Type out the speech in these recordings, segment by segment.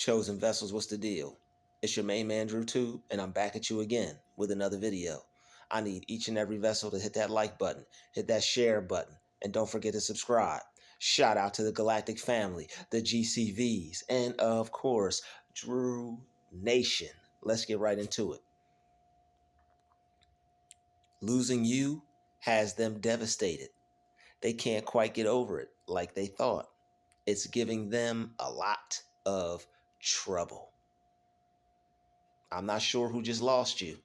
Chosen vessels, what's the deal? It's your main man Druuill, and I'm back at you again with another video. I need each and every vessel to hit that like button, hit that share button, and don't forget to subscribe. Shout out to the Galactic family, the GCVs, and of course, Drew Nation. Let's get right into it. Losing you has them devastated. They can't quite get over it like they thought. It's giving them a lot of trouble. I'm not sure who just lost you,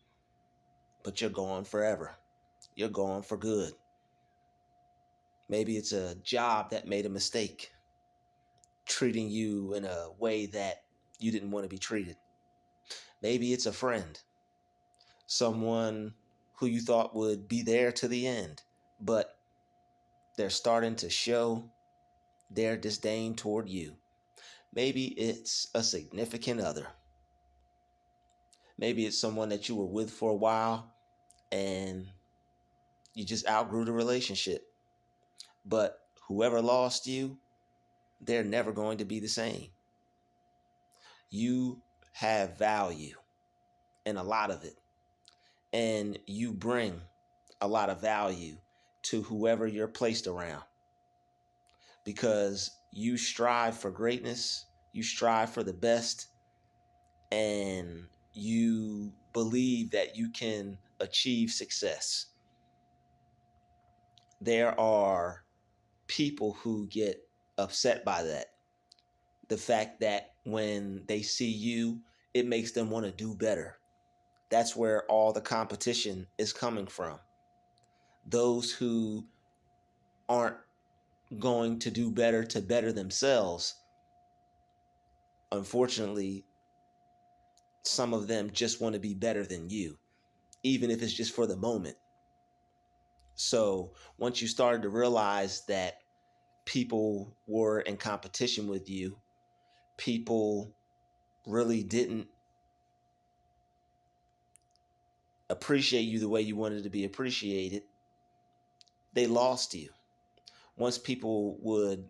but you're gone forever. You're gone for good. Maybe it's a job that made a mistake, treating you in a way that you didn't want to be treated. Maybe it's a friend, someone who you thought would be there to the end, but they're starting to show their disdain toward you. Maybe it's a significant other. Maybe it's someone that you were with for a while and you just outgrew the relationship. But whoever lost you, they're never going to be the same. You have value, and a lot of it. And you bring a lot of value to whoever you're placed around, because you strive for greatness, you strive for the best, and you believe that you can achieve success. There are people who get upset by that. The fact that when they see you, it makes them want to do better. That's where all the competition is coming from. Those who aren't going to do better to better themselves, unfortunately, some of them just want to be better than you, even if it's just for the moment. So once you started to realize that people were in competition with you, people really didn't appreciate you the way you wanted to be appreciated, they lost you. Once people would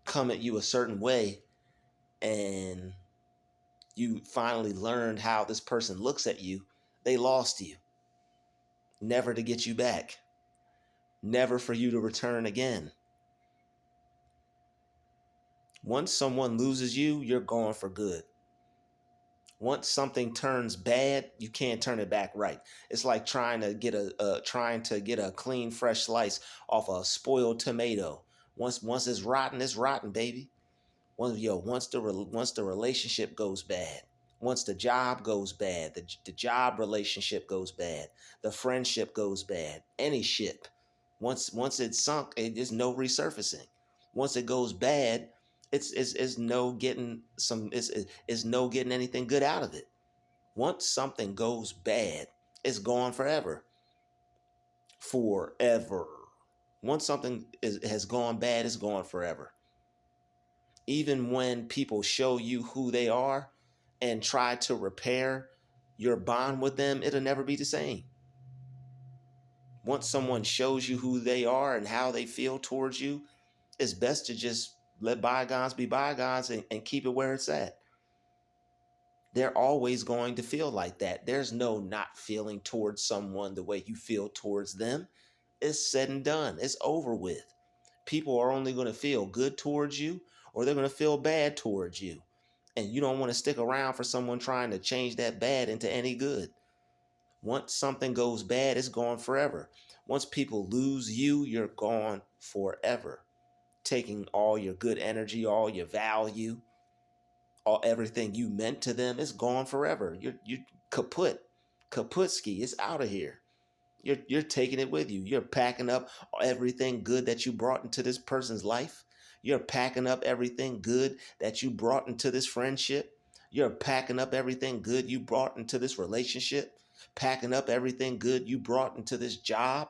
come at you a certain way and you finally learned how this person looks at you, they lost you. Never to get you back. Never for you to return again. Once someone loses you, you're gone for good. Once something turns bad, you can't turn it back right. It's like trying to get a clean, fresh slice off a spoiled tomato. Once it's rotten, baby. Once the relationship goes bad, once the job goes bad, the job relationship goes bad, the friendship goes bad, any ship. Once it's sunk, there's no resurfacing. Once it goes bad, it's no getting it's no getting anything good out of it. Once something goes bad, it's gone forever. Forever. Once something has gone bad, it's gone forever. Even when people show you who they are and try to repair your bond with them, it'll never be the same. Once someone shows you who they are and how they feel towards you, it's best to just let bygones be bygones and keep it where it's at. They're always going to feel like that. There's no not feeling towards someone the way you feel towards them. It's said and done. It's over with. People are only going to feel good towards you, or they're going to feel bad towards you. And you don't want to stick around for someone trying to change that bad into any good. Once something goes bad, it's gone forever. Once people lose you, you're gone forever. Taking all your good energy, all your value, everything you meant to them, is gone forever. You're kaput. Kaputski. It's out of here. You're taking it with you. You're packing up everything good that you brought into this person's life. You're packing up everything good that you brought into this friendship. You're packing up everything good you brought into this relationship. Packing up everything good you brought into this job.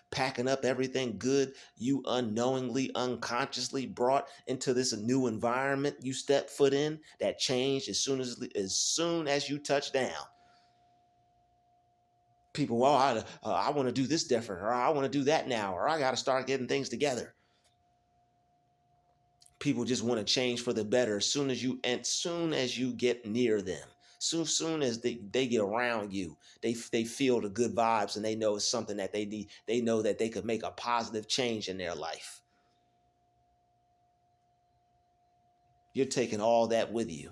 Packing up everything good you unknowingly, unconsciously brought into this new environment you stepped foot in that changed as soon as you touched down. People, well, I want to do this different, or I want to do that now, or I got to start getting things together. People just want to change for the better as soon as you get near them. Soon as they get around you, they feel the good vibes and they know it's something that they need. They know that they could make a positive change in their life. You're taking all that with you.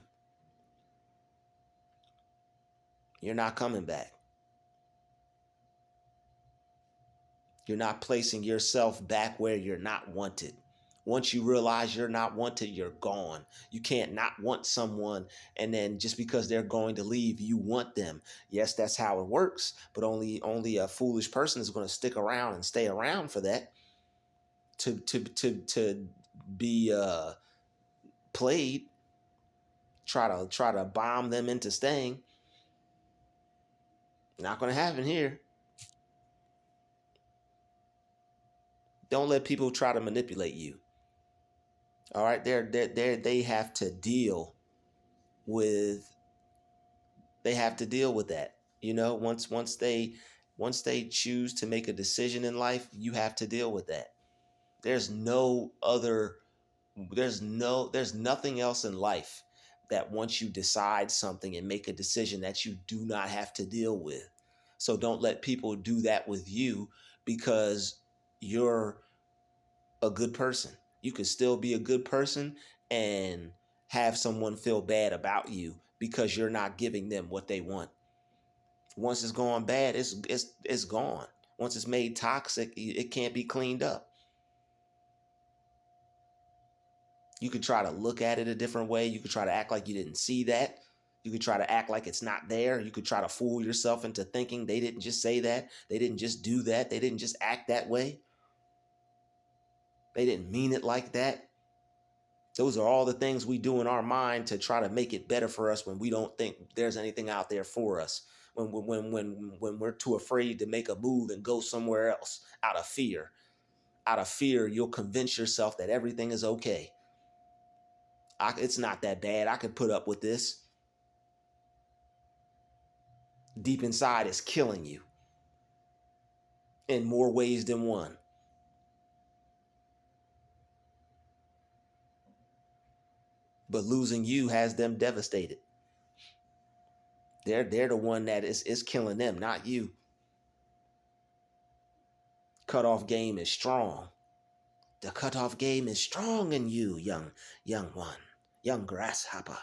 You're not coming back. You're not placing yourself back where you're not wanted. Once you realize you're not wanted, you're gone. You can't not want someone and then just because they're going to leave, you want them. Yes, that's how it works, but only a foolish person is going to stick around and stay around for that to be played, try to bomb them into staying. Not going to happen here. Don't let people try to manipulate you. All right, they have to deal with that. Once they choose to make a decision in life, you have to deal with that. There's no other there's nothing else in life that once you decide something and make a decision that you do not have to deal with. So don't let people do that with you because you're a good person. You could still be a good person and have someone feel bad about you because you're not giving them what they want. Once it's gone bad, it's gone. Once it's made toxic, it can't be cleaned up. You could try to look at it a different way. You could try to act like you didn't see that. You could try to act like it's not there. You could try to fool yourself into thinking they didn't just say that. They didn't just do that. They didn't just act that way. They didn't mean it like that. Those are all the things we do in our mind to try to make it better for us when we don't think there's anything out there for us. When we're too afraid to make a move and go somewhere else out of fear. Out of fear, you'll convince yourself that everything is okay. It's not that bad. I could put up with this. Deep inside, it's killing you in more ways than one. But losing you has them devastated. They're the one that is killing them, not you. Cutoff game is strong. The cutoff game is strong in you, young one, young grasshopper.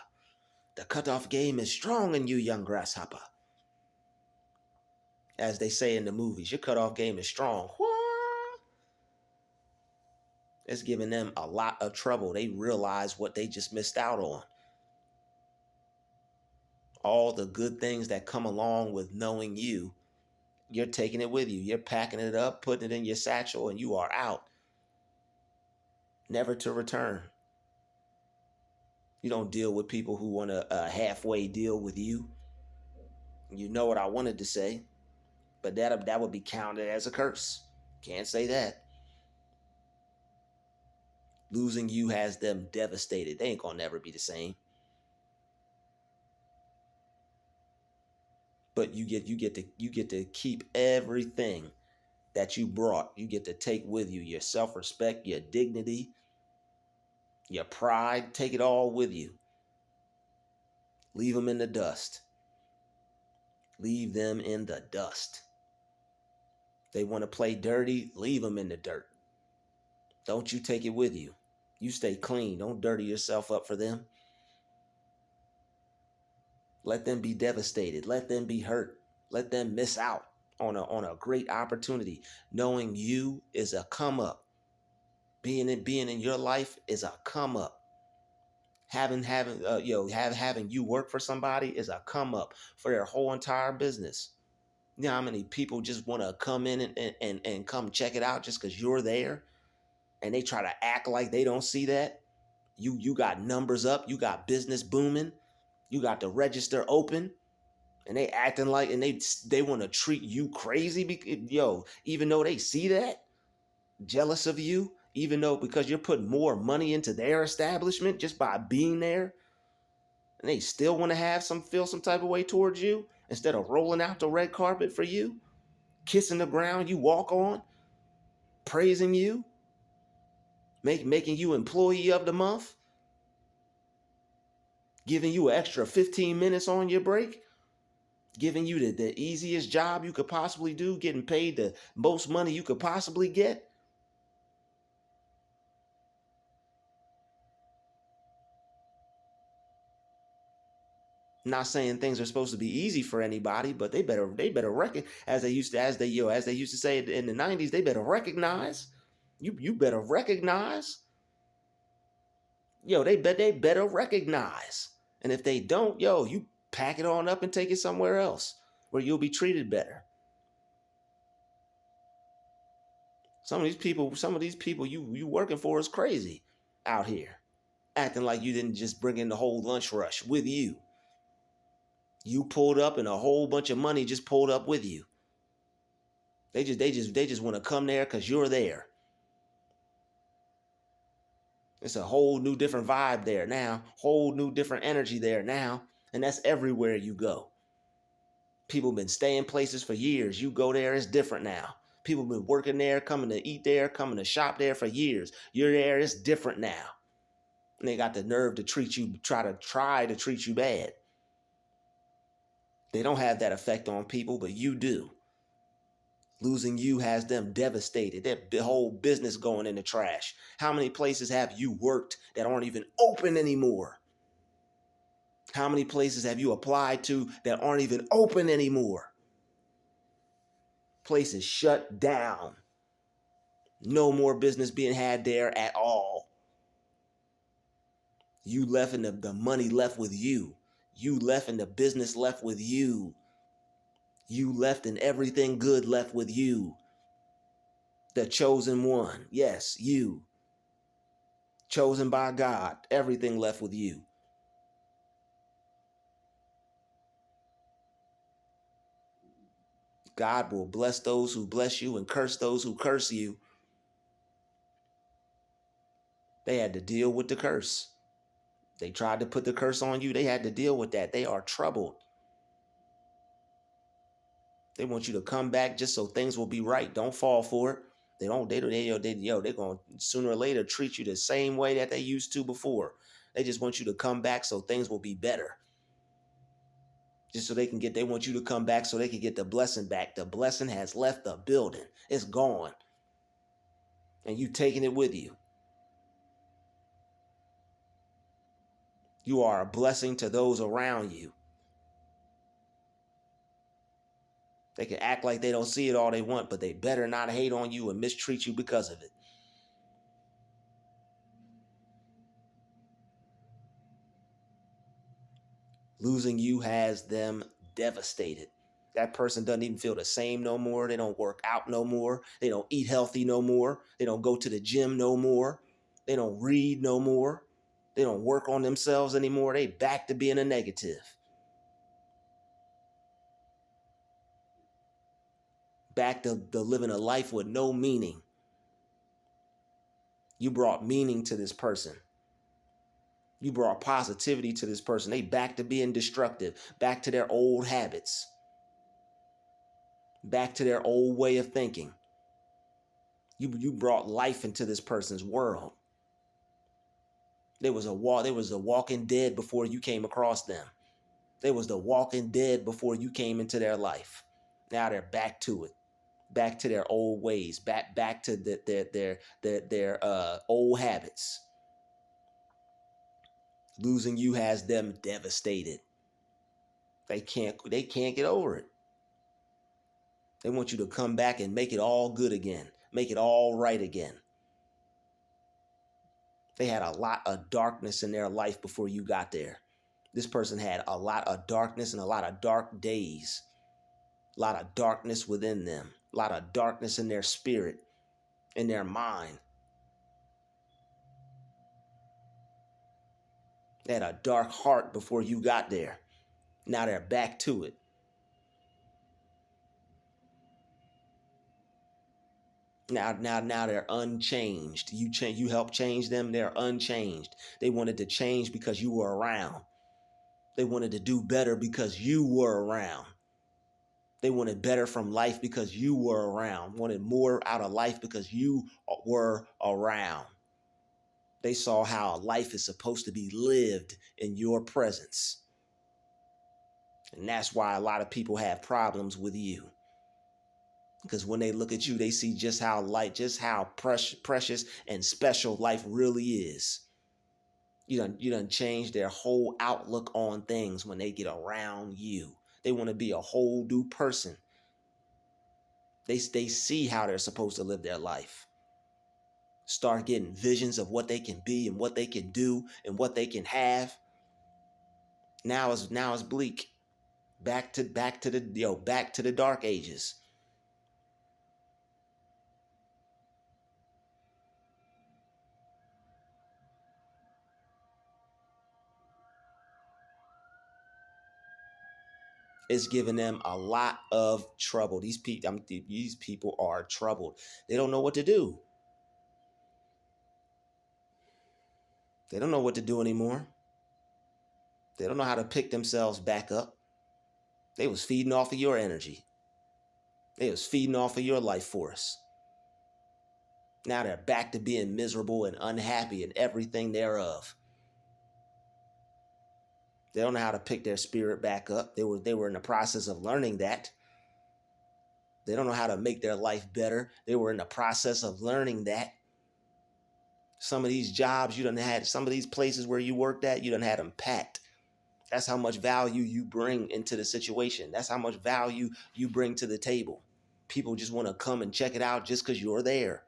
The cutoff game is strong in you, young grasshopper. As they say in the movies, your cutoff game is strong. What? It's giving them a lot of trouble. They realize what they just missed out on. All the good things that come along with knowing you, you're taking it with you. You're packing it up, putting it in your satchel, and you are out. Never to return. You don't deal with people who want to halfway deal with you. You know what I wanted to say, but that would be counted as a curse. Can't say that. Losing you has them devastated. They ain't gonna never be the same. But you get to keep everything that you brought. You get to take with you your self-respect, your dignity, your pride. Take it all with you. Leave them in the dust. Leave them in the dust. They want to play dirty, leave them in the dirt. Don't you take it with you. You stay clean. Don't dirty yourself up for them. Let them be devastated. Let them be hurt. Let them miss out on a great opportunity. Knowing you is a come up. Being in your life is a come up. Having you work for somebody is a come up for their whole entire business. You know how many people just want to come in and come check it out just because you're there, and they try to act like they don't see that. You got numbers up, you got business booming, you got the register open, and they acting like, and they want to treat you crazy because, even though they see that, jealous of you, even though because you're putting more money into their establishment just by being there, and they still want to feel some type of way towards you instead of rolling out the red carpet for you, kissing the ground you walk on, praising you, making you employee of the month, giving you an extra 15 minutes on your break, giving you the easiest job you could possibly do, getting paid the most money you could possibly get. Not saying things are supposed to be easy for anybody, but they better recognize, as they used to say in the 90s, they better recognize. You better recognize. They better recognize. And if they don't, you pack it on up and take it somewhere else where you'll be treated better. Some of these people you working for is crazy out here, acting like you didn't just bring in the whole lunch rush with you. You pulled up and a whole bunch of money just pulled up with you. They just want to come there because you're there. It's a whole new different vibe there now, whole new different energy there now, and that's everywhere you go. People been staying places for years. You go there, it's different now. People been working there, coming to eat there, coming to shop there for years. You're there, it's different now. And they got the nerve to try to treat you bad. They don't have that effect on people, but you do. Losing you has them devastated. Their whole business going in the trash. How many places have you worked that aren't even open anymore? How many places have you applied to that aren't even open anymore? Places shut down. No more business being had there at all. You left and the money left with you. You left and the business left with you. You left and everything good left with you. The chosen one. Yes, you. Chosen by God. Everything left with you. God will bless those who bless you and curse those who curse you. They had to deal with the curse. They tried to put the curse on you. They had to deal with that. They are troubled. They want you to come back just so things will be right. Don't fall for it. They're going to sooner or later treat you the same way that they used to before. They just want you to come back so things will be better. Just so they want you to come back so they can get the blessing back. The blessing has left the building. It's gone. And you taking it with you. You are a blessing to those around you. They can act like they don't see it all they want, but they better not hate on you and mistreat you because of it. Losing you has them devastated. That person doesn't even feel the same no more. They don't work out no more. They don't eat healthy no more. They don't go to the gym no more. They don't read no more. They don't work on themselves anymore. They back to being a negative. Back to living a life with no meaning. You brought meaning to this person. You brought positivity to this person. They back to being destructive, back to their old habits, back to their old way of thinking. You brought life into this person's world. There was a walking dead before you came across them. There was the walking dead before you came into their life. Now they're back to it, back to their old ways, back to their old habits. Losing you has them devastated. They can't get over it. They want you to come back and make it all good again, make it all right again. They had a lot of darkness in their life before you got there. This person had a lot of darkness and a lot of dark days, a lot of darkness within them, a lot of darkness in their spirit, in their mind. They had a dark heart before you got there. Now they're back to it. Now they're unchanged. You helped change them. They're unchanged. They wanted to change because you were around. They wanted to do better because you were around. They wanted better from life because you were around. Wanted more out of life because you were around. They saw how life is supposed to be lived in your presence. And that's why a lot of people have problems with you. Because when they look at you, they see just how light, just how precious and special life really is. You done change their whole outlook on things when they get around you. They want to be a whole new person. They see how they're supposed to live their life. Start getting visions of what they can be and what they can do and what they can have. Now it's bleak. Back to the dark ages. It's giving them a lot of trouble. These people are troubled. They don't know what to do. They don't know what to do anymore. They don't know how to pick themselves back up. They was feeding off of your energy. They was feeding off of your life force. Now they're back to being miserable and unhappy and everything thereof. They don't know how to pick their spirit back up. They were in the process of learning that. They don't know how to make their life better. They were in the process of learning that. Some of these jobs you done had, some of these places where you worked at, you done had them packed. That's how much value you bring into the situation. That's how much value you bring to the table. People just want to come and check it out just because you're there.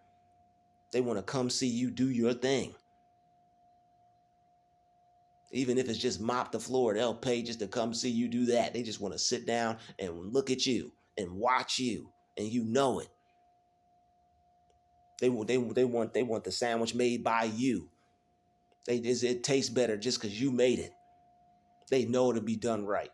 They want to come see you do your thing. Even if it's just mop the floor, they'll pay just to come see you do that. They just want to sit down and look at you and watch you, and you know it. They want the sandwich made by you. It tastes better just because you made it. They know it'll be done right.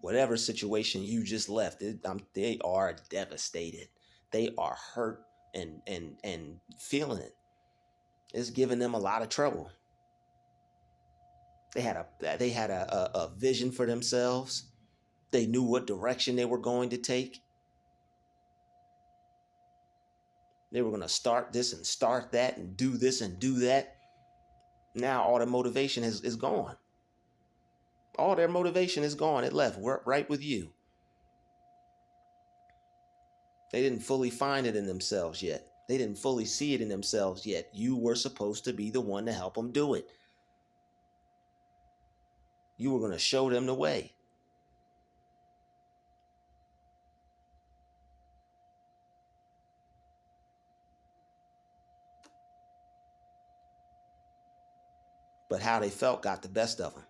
Whatever situation you just left, they are devastated. They are hurt and feeling it. It's giving them a lot of trouble. They had a vision for themselves. They knew what direction they were going to take. They were going to start this and start that and do this and do that. Now all the motivation is gone. All their motivation is gone. It left right with you. They didn't fully find it in themselves yet. They didn't fully see it in themselves yet. You were supposed to be the one to help them do it. You were going to show them the way. But how they felt got the best of them.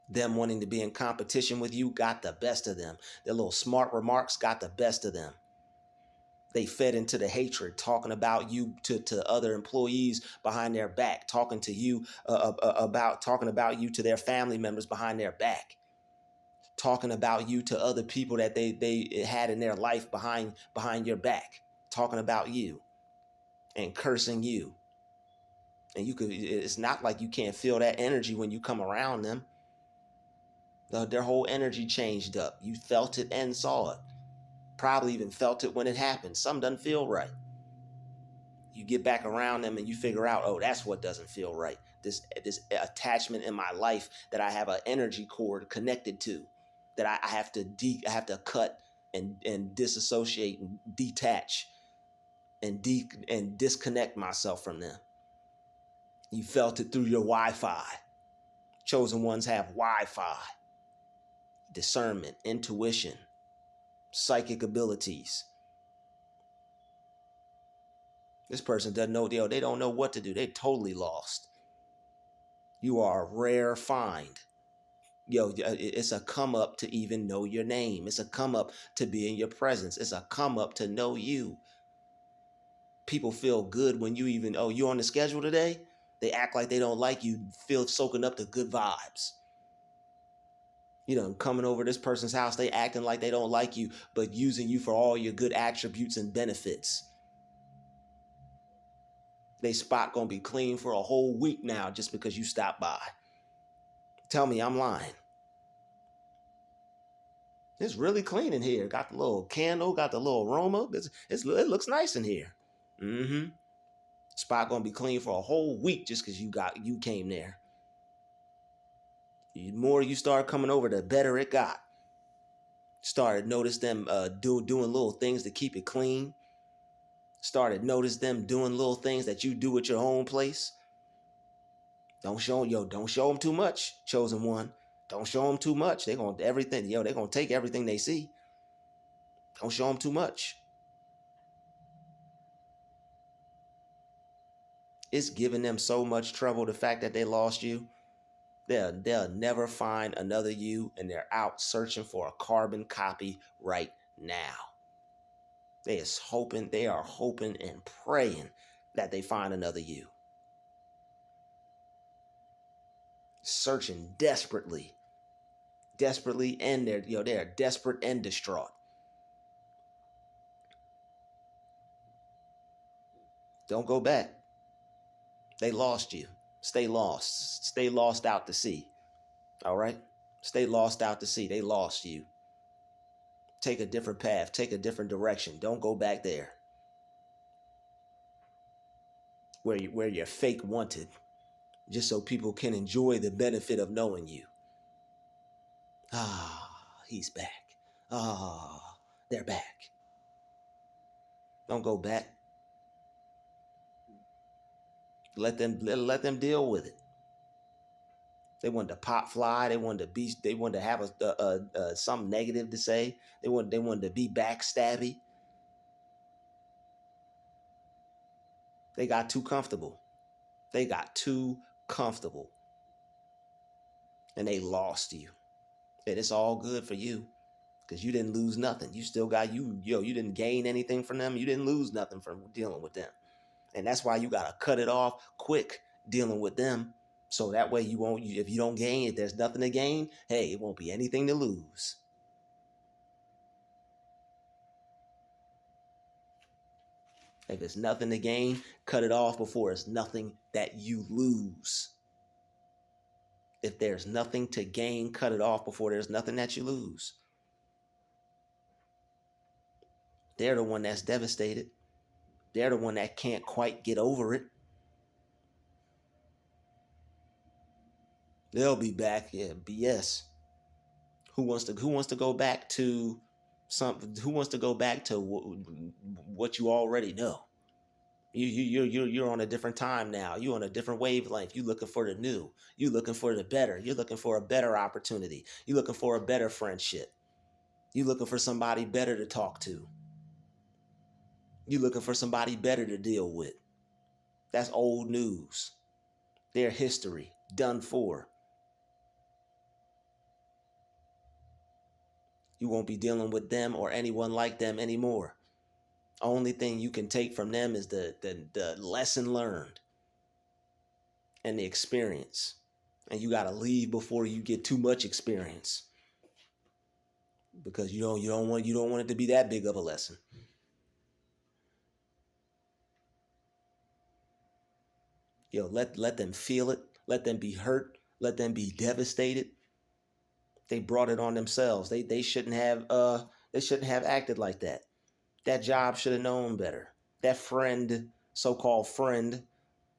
Them wanting to be in competition with you got the best of them. Their little smart remarks got the best of them. They fed into the hatred, talking about you to other employees behind their back, talking to you talking about you to their family members behind their back, talking about you to other people that they had in their life behind your back, talking about you and cursing you. And it's not like you can't feel that energy when you come around them. Their whole energy changed up. You felt it and saw it. Probably even felt it when it happened. Something doesn't feel right. You get back around them and you figure out, oh, that's what doesn't feel right. This attachment in my life that I have an energy cord connected to, that I have to cut and disassociate and detach and disconnect myself from them. You felt it through your Wi-Fi. Chosen ones have Wi-Fi, discernment, intuition, psychic abilities. This person doesn't know, they don't know what to do. They're totally lost. You are a rare find. It's a come up to even know your name. It's a come up to be in your presence. It's a come up to know you. People feel good when you even, oh, you on the schedule today? They act like they don't like you, feel soaking up the good vibes. Coming over this person's house, they acting like they don't like you, but using you for all your good attributes and benefits. They spot gonna be clean for a whole week now just because you stopped by. Tell me I'm lying. It's really clean in here. Got the little candle, got the little aroma. It looks nice in here. Mm-hmm. Spot gonna be clean for a whole week just because you came there. The more you start coming over, the better it got. Started notice them doing little things to keep it clean. Started notice them doing little things that you do at your own place. Don't show them too much, chosen one. Don't show them too much. They're gonna take everything they see. Don't show them too much. It's giving them so much trouble, the fact that they lost you. They'll never find another you, and they're out searching for a carbon copy right now. They are hoping and praying that they find another you. Searching desperately, and they're desperate and distraught. Don't go back. They lost you. Stay lost. Stay lost out to sea. All right? Stay lost out to sea. They lost you. Take a different path. Take a different direction. Don't go back there. Where you're fake wanted. Just so people can enjoy the benefit of knowing you. He's back. They're back. Don't go back. Let them deal with it. They wanted to pop fly. They wanted to have something negative to say. They wanted to be backstabby. They got too comfortable. And they lost you. And it's all good for you, because you didn't lose nothing. You still got you didn't gain anything from them. You didn't lose nothing from dealing with them. And that's why you gotta cut it off quick dealing with them. So that way if you don't gain, if there's nothing to gain, hey, it won't be anything to lose. If it's nothing to gain, cut it off before it's nothing that you lose. If there's nothing to gain, cut it off before there's nothing that you lose. They're the one that's devastated. They're the one that can't quite get over it. They'll be back. Yeah, BS. Who wants to go back to something? Who wants to go back to what you already know? You're on a different time now. You're on a different wavelength. You're looking for the new. You're looking for the better. You're looking for a better opportunity. You're looking for a better friendship. You're looking for somebody better to talk to. You're looking for somebody better to deal with. That's old news. Their history, done for. You won't be dealing with them or anyone like them anymore. Only thing you can take from them is the lesson learned and the experience. And you got to leave before you get too much experience, because you don't want it to be that big of a lesson. Let them feel it. Let them be hurt. Let them be devastated. They brought it on themselves. They shouldn't have acted like that. That job should have known better. That friend, so-called friend,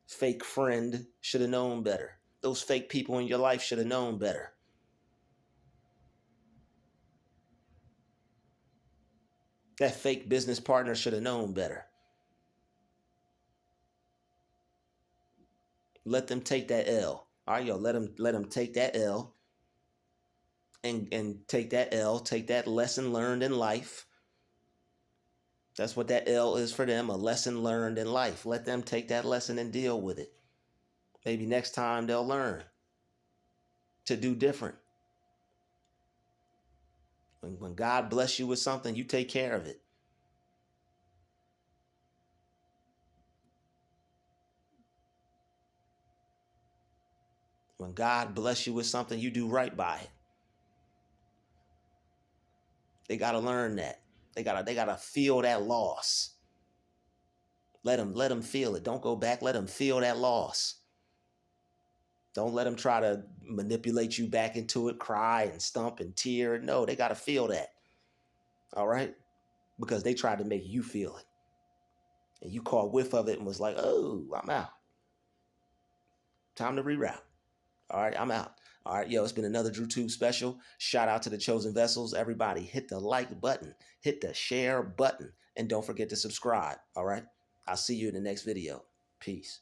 fake friend, should have known better. Those fake people in your life should have known better. That fake business partner should have known better. Let them take that L. All right, let them take that L. And take that L, take that lesson learned in life. That's what that L is for them, a lesson learned in life. Let them take that lesson and deal with it. Maybe next time they'll learn to do different. When God bless you with something, you take care of it. When God bless you with something, you do right by it. They got to learn that. They got to feel that loss. Let them feel it. Don't go back. Let them feel that loss. Don't let them try to manipulate you back into it, cry and stump and tear. No, they got to feel that. All right? Because they tried to make you feel it. And you caught whiff of it and was like, oh, I'm out. Time to reroute. All right, I'm out. All right, yo, it's been another DrewTube special. Shout out to the chosen vessels. Everybody, hit the like button, hit the share button, and don't forget to subscribe. All right, I'll see you in the next video. Peace.